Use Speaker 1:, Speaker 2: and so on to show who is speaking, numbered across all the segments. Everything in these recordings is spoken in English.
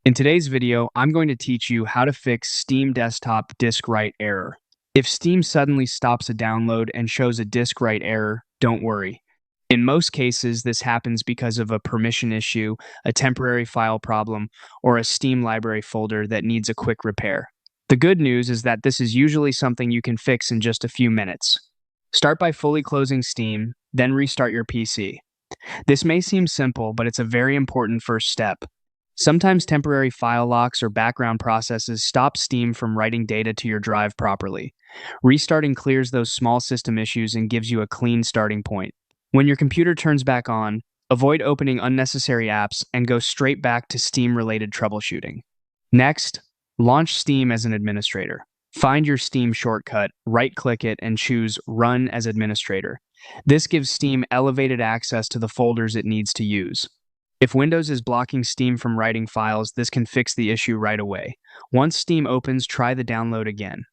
Speaker 1: In today's video, I'm going to teach you how to fix Steam Desktop disk write error. If Steam suddenly stops a download and shows a disk write error, don't worry. In most cases, this happens because of a permission issue, a temporary file problem, or a Steam library folder that needs a quick repair. The good news is that this is usually something you can fix in just a few minutes. Start by fully closing Steam, then restart your PC. This may seem simple, but it's a very important first step. Sometimes temporary file locks or background processes stop Steam from writing data to your drive properly. Restarting clears those small system issues and gives you a clean starting point. When your computer turns back on, avoid opening unnecessary apps and go straight back to Steam-related troubleshooting. Next, launch Steam as an administrator. Find your Steam shortcut, right-click it, and choose Run as Administrator. This gives Steam elevated access to the folders it needs to use. If Windows is blocking Steam from writing files, this can fix the issue right away. Once Steam opens, try the download again.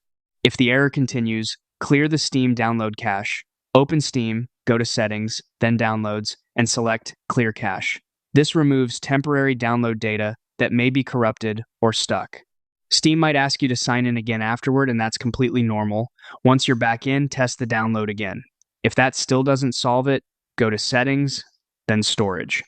Speaker 1: If the error continues, clear the Steam download cache. Open Steam, go to Settings, then Downloads, and select Clear Cache. This removes temporary download data that may be corrupted or stuck. Steam might ask you to sign in again afterward, and that's completely normal. Once you're back in, test the download again. If that still doesn't solve it, go to Settings, then Storage.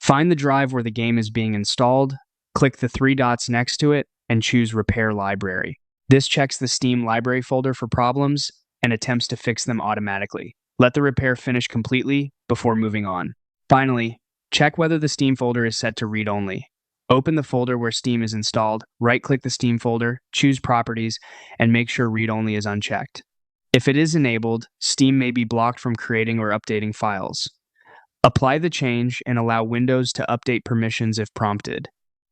Speaker 1: Find the drive where the game is being installed, click the three dots next to it, and choose Repair Library. This checks the Steam library folder for problems and attempts to fix them automatically. Let the repair finish completely before moving on. Finally, check whether the Steam folder is set to read-only. Open the folder where Steam is installed, right-click the Steam folder, choose Properties, and make sure read-only is unchecked. If it is enabled, Steam may be blocked from creating or updating files. Apply the change and allow Windows to update permissions if prompted.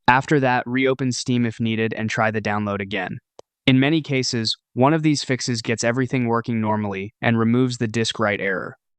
Speaker 1: After that, reopen Steam if needed and try the download again. In many cases, one of these fixes gets everything working normally and removes the disk write error.